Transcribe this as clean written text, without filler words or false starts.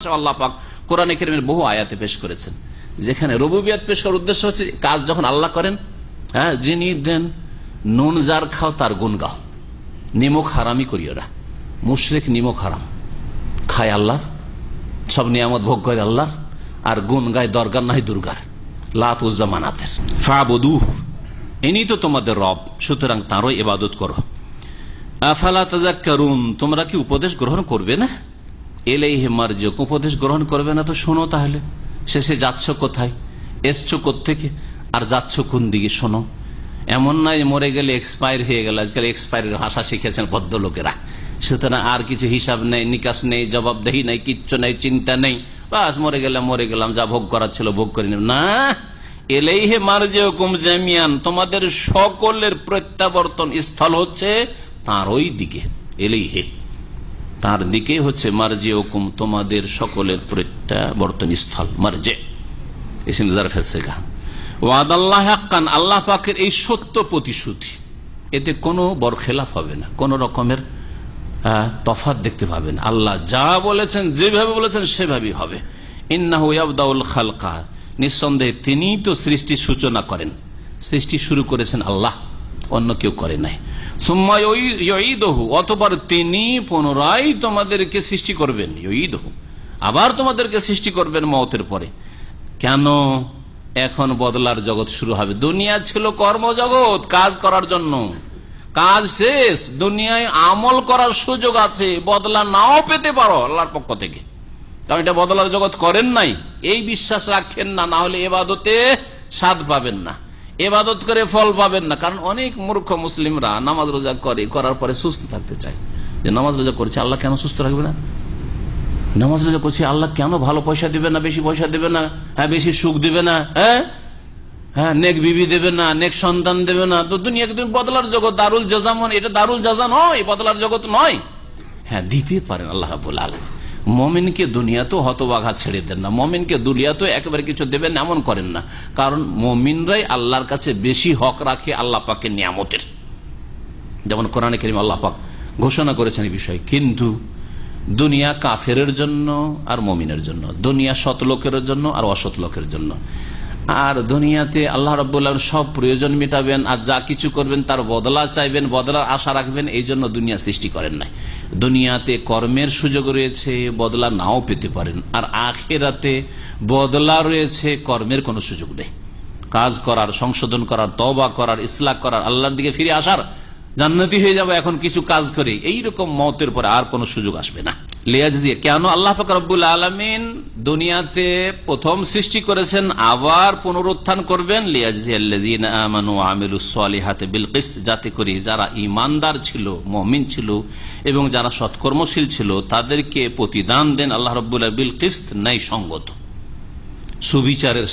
আল্লাহ পাক কোরআনে কারীমের বহু আয়াতে পেশ করেছেন, যেখানে রুবুবিয়ত পেশ করার উদ্দেশ্য হচ্ছে কাজ যখন আল্লাহ করেন, হ্যাঁ, যিনি দেন, নুন যার খাও তার গুণ গাও, নিমক হারামি করিও না। মুশরিক নিমক হারাম খায় আল্লাহ, সব নিয়ামত ভোগ করে আল্লাহ, আর গুণ গায় দরগার নাই দুর্গার, লাত উজ্জা মানাতের। ফাবুদুহ, ইনি তো তোমাদের রব, সুতরাং তাঁরই ইবাদত করো। আফালা তাযাক্কারুন, তোমরা কি উপদেশ গ্রহণ করবে না? ইলাইহি মারজিউকুম, উপদেশ গ্রহণ করবে না তো শোনো তাহলে, শেষে যাচ্ছ কোথায়, এসছো কোত্থেকে, আর যাচ্ছ কোন দিকে শোনো। এমন নয় মরে গেলে এক্সপায়ার হয়ে গেল, আজকাল এক্সপায়ারের ভাষা শিখেছেন ভদ্র লোকেরা, সুতরাং আর কিছু হিসাব নেই, নিকাশ নেই, জবাবদেহি নেই, কিচ্ছু নেই, চিন্তা নেই, বাস মরে গেলাম মরে গেলাম, যা ভোগ করার ছিল ভোগ করে নিলাম। না, ইলাইহি মারজিউকুম জামিআন, তোমাদের সকলের প্রত্যাবর্তন স্থল হচ্ছে তার ওই দিকে, ইলাইহি, তার দিকে হচ্ছে মারজিউকুম, তোমাদের সকলের প্রত্যাবর্তন স্থল। মারজি ইসম জারফে সিগা। ওয়াদাল্লাহি হাক্কান, আল্লাহ পাকের এই সত্য প্রতিশ্রুতি, এতে কোনো বরখেলাফ হবে না, কোন রকমের তফাৎ দেখতে পাবেন। আল্লাহ যা বলেছেন, যেভাবে বলেছেন সেভাবেই হবে। ইন্নাহু ইয়াবদাউল খালকা, নিঃসন্দেহে তিনি তো সৃষ্টি সূচনা করেন, সৃষ্টি শুরু করেছেন আল্লাহ, অন্য কেউ করে নাই। সুম্মা ইউঈদুহু, অতঃপর তিনি পুনরায় তোমাদেরকে সৃষ্টি করবেন, ইউঈদুহু, আবার তোমাদেরকে সৃষ্টি করবেন মওতের পরে। কেন? এখন বদলার জগৎ শুরু হবে। দুনিয়া ছিল কর্মজগৎ, কাজ করার জন্য, কাজ শেষ, দুনিয়ায় আমল করার সুযোগ আছে, বদলা নাও পেতে পারো আল্লাহর পক্ষ থেকে, কারণ এটা বদলার জগৎ করেন নাই, এই বিশ্বাস রাখেন না, না হলে এবাদতে স্বাদ পাবেন না, এবাদত করে ফল পাবেন না। কারণ অনেক মূর্খ মুসলিমরা নামাজ রোজা করে, করার পরে সুস্থ থাকতে চায়, যে নামাজ রোজা করছে আল্লাহ কেন সুস্থ রাখবে না, নামাজ রোজা করছে আল্লাহ কেন ভালো পয়সা দিবে না, বেশি পয়সা দেবে না, হ্যাঁ, বেশি সুখ দিবে না, হ্যাঁ, নেক বিবি দেবে না, নেক সন্তান দেবে না। তো দুনিয়াকে তুমি বদলার জগৎ, দারুল জাযা, এটা দারুল জাযা নয়, বদলার জগৎ নয়। হ্যাঁ, দিতে পারেন আল্লাহ রাব্বুল আলামিন। মুমিনকে দুনিয়াতেও হতবাঘা ছেড়ে দেন না, মুমিনকে দুনিয়াতেও একেবারে কিছু দেবেন এমন করেন না, কারণ মুমিনরাই আল্লাহর কাছে বেশি হক রাখে আল্লাহ পাকের নিয়ামতের, যেমন কোরআনে কারীমে আল্লাহ পাক ঘোষণা করেছেন এই বিষয়ে। কিন্তু দুনিয়া কাফেরের জন্য আর মুমিনের জন্য, দুনিয়া সৎ লোকের জন্য আর অসৎ লোকের জন্য। আর দুনিয়াতে আল্লাহ রাব্বুল আলামিন সব প্রয়োজন মেটাবেন, আর যা কিছু করবেন তার বদলা চাইবেন, বদলার আশা রাখবেন, এই জন্য দুনিয়া সৃষ্টি করেন নাই। দুনিয়াতে কর্মের সুযোগ রয়েছে, বদলা নাও পেতে পারেন, আর আখিরাতে বদলা রয়েছে, কর্মের কোনো সুযোগ নেই। কাজ করার, সংশোধন করার, তওবা করার, ইসলাহ করার, আল্লাহর দিকে ফিরে আসার, জান্নাতি হয়ে যাবে এখন কিছু কাজ করে, এইরকম মওতের পরে আর কোনো সুযোগ আসবে না। লিয়াজজিয়া, কেন আল্লাহ পাক রব্বুল আলামিন দুনিয়াতে প্রথম সৃষ্টি করেছেন, আবার পুনরুত্থান করবেন, লিয়াজজিয়াল্লাযিনা আমানু ওয়া আমিলুস সলিহাতি বিল কিসত, যাতে করে যারা ঈমানদার ছিল, মুমিন ছিল এবং যারা সৎকর্মশীল ছিল তাদেরকে প্রতিদান দেন আল্লাহ রাব্বুল আলামিন বিল কিসত, ন্যায় সঙ্গত, সুবিচারের